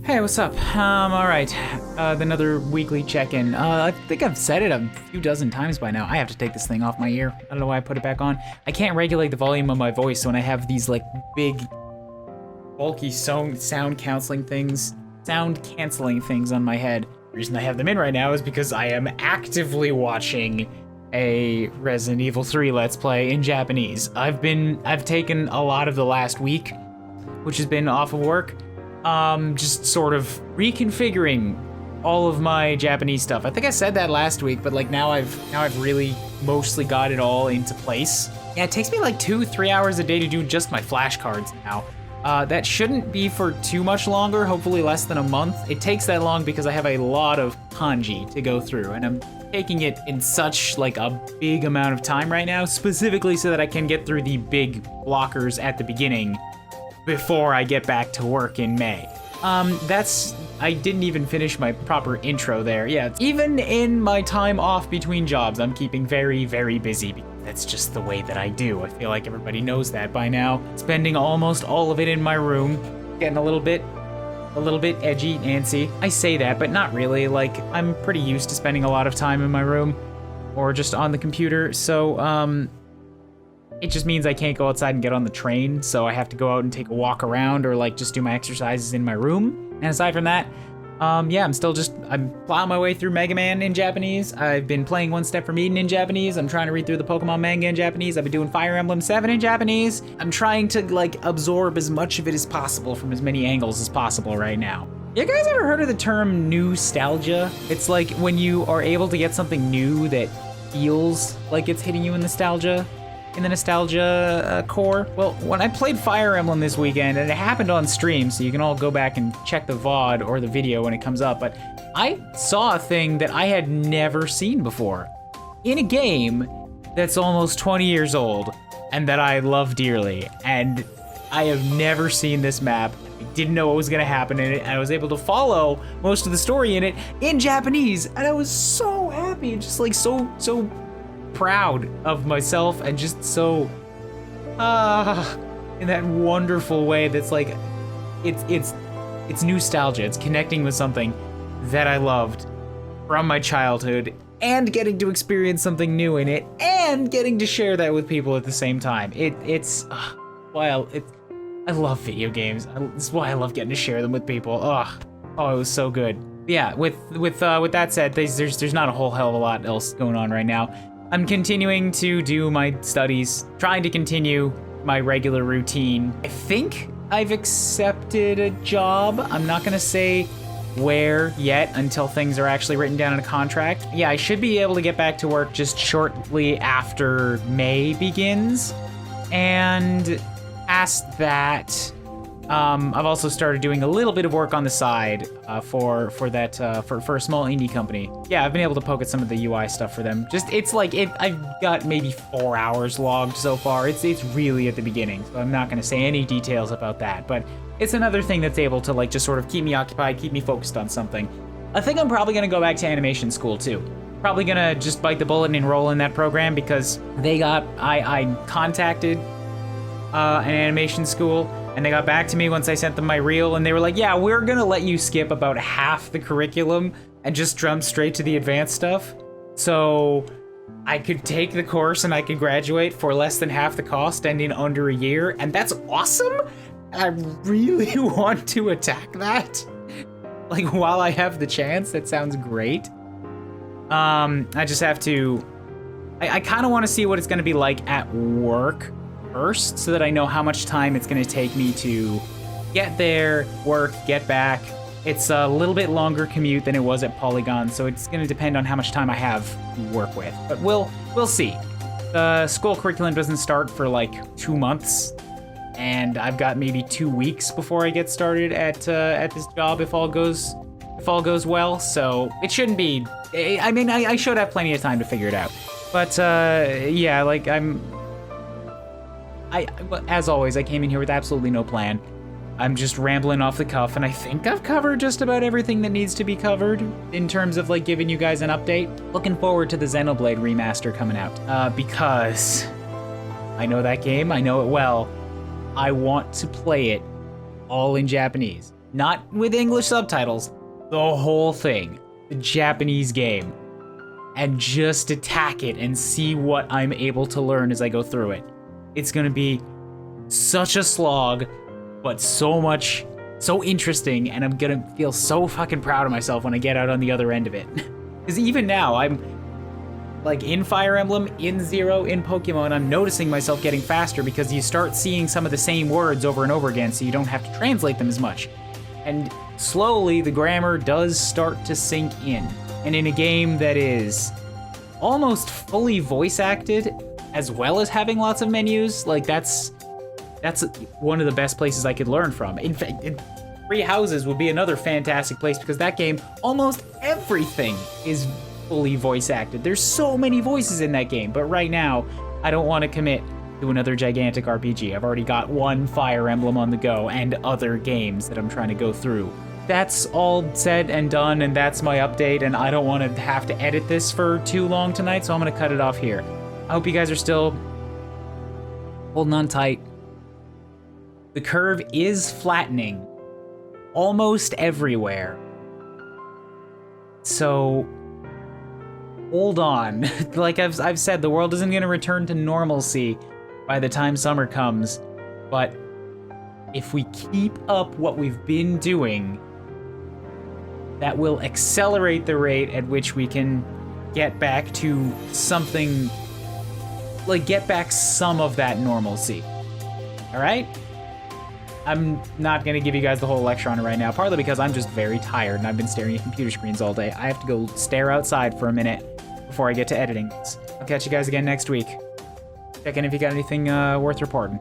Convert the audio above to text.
Hey, what's up? All right. Another weekly check-in. I think I've said it a few dozen times by now. I have to take this thing off my ear. I don't know why I put it back on. I can't regulate the volume of my voice when I have these like big, bulky sound canceling things on my head. The reason I have them in right now is because I am actively watching a Resident Evil 3 Let's Play in Japanese. I've taken a lot of the last week, which has been off of work. Just sort of reconfiguring all of my Japanese stuff. I think I said that last week, but like now I've really mostly got it all into place. Yeah, it takes me like 2-3 hours a day to do just my flashcards now. That shouldn't be for too much longer, hopefully less than a month. It takes that long because I have a lot of kanji to go through, and I'm taking it in such like a big amount of time right now, specifically so that I can get through the big blockers at the beginning before I get back to work in May. I didn't even finish my proper intro there. Yeah, even in my time off between jobs, I'm keeping very, very busy because that's just the way that I do. I feel like everybody knows that by now. Spending almost all of it in my room, getting a little bit edgy, Nancy. I say that, but not really. Like, I'm pretty used to spending a lot of time in my room or just on the computer, so, it just means I can't go outside and get on the train, so I have to go out and take a walk around or like just do my exercises in my room. And aside from that, yeah, I'm plowing my way through Mega Man in Japanese. I've been playing One Step from Eden in Japanese. I'm trying to read through the Pokemon manga in Japanese. I've been doing Fire Emblem 7 in Japanese. I'm trying to like absorb as much of it as possible from as many angles as possible right now. You guys ever heard of the term nostalgia? It's like when you are able to get something new that feels like it's hitting you in nostalgia core. Well, when I played Fire Emblem this weekend, and it happened on stream, so you can all go back and check the VOD or the video when it comes up, but I saw a thing that I had never seen before in a game that's almost 20 years old and that I love dearly. And I have never seen this map. I didn't know what was gonna happen in it, and I was able to follow most of the story in it in Japanese, and I was so happy, just like so proud of myself, and just so in that wonderful way that's like it's nostalgia. It's connecting with something that I loved from my childhood and getting to experience something new in it and getting to share that with people at the same time. I love video games. This is why I love getting to share them with people. Oh, it was so good. Yeah, with that said, there's not a whole hell of a lot else going on right now. I'm continuing to do my studies, trying to continue my regular routine. I think I've accepted a job. I'm not gonna say where yet until things are actually written down in a contract. Yeah, I should be able to get back to work just shortly after May begins. And past that, I've also started doing a little bit of work on the side for a small indie company. Yeah, I've been able to poke at some of the UI stuff for them. I've got maybe 4 hours logged so far. It's really at the beginning, so I'm not gonna say any details about that, but it's another thing that's able to like just sort of keep me occupied, keep me focused on something. I think I'm probably gonna go back to animation school too. Probably gonna just bite the bullet and enroll in that program because I contacted an animation school, and they got back to me once I sent them my reel, and they were like, yeah, we're gonna let you skip about half the curriculum and just jump straight to the advanced stuff. So I could take the course and I could graduate for less than half the cost and in under a year, and that's awesome. I really want to attack that. Like, while I have the chance, that sounds great. I just have to, I kind of want to see what it's gonna be like at work first, so that I know how much time it's gonna take me to get there, work, get back. It's a little bit longer commute than it was at Polygon, so it's gonna depend on how much time I have to work with. But we'll see. The school curriculum doesn't start for like 2 months, and I've got maybe 2 weeks before I get started at this job if all goes well. So it shouldn't be. I mean, I should have plenty of time to figure it out. But yeah, like as always, I came in here with absolutely no plan. I'm just rambling off the cuff, and I think I've covered just about everything that needs to be covered in terms of like giving you guys an update. Looking forward to the Xenoblade remaster coming out, because I know that game, I know it well. I want to play it all in Japanese. not with English subtitles, the whole thing, the Japanese game, and just attack it and see what I'm able to learn as I go through it. It's gonna be such a slog, but so interesting, and I'm gonna feel so fucking proud of myself when I get out on the other end of it. Because even now, I'm like in Fire Emblem, in Zero, in Pokemon, I'm noticing myself getting faster because you start seeing some of the same words over and over again, so you don't have to translate them as much. And slowly, the grammar does start to sink in. And in a game that is almost fully voice acted, as well as having lots of menus, like that's one of the best places I could learn from. In fact, Three Houses would be another fantastic place because that game, almost everything is fully voice acted. There's so many voices in that game, but right now, I don't want to commit to another gigantic RPG. I've already got one Fire Emblem on the go and other games that I'm trying to go through. That's all said and done, and that's my update, and I don't want to have to edit this for too long tonight, so I'm going to cut it off here. I hope you guys are still holding on tight. The curve is flattening almost everywhere. So hold on. Like I've said, the world isn't going to return to normalcy by the time summer comes, but if we keep up what we've been doing, that will accelerate the rate at which we can get back to something, like get back some of that normalcy. All right? I'm not going to give you guys the whole lecture on it right now, partly because I'm just very tired and I've been staring at computer screens all day. I have to go stare outside for a minute before I get to editing this. I'll catch you guys again next week. Check in if you got anything worth reporting.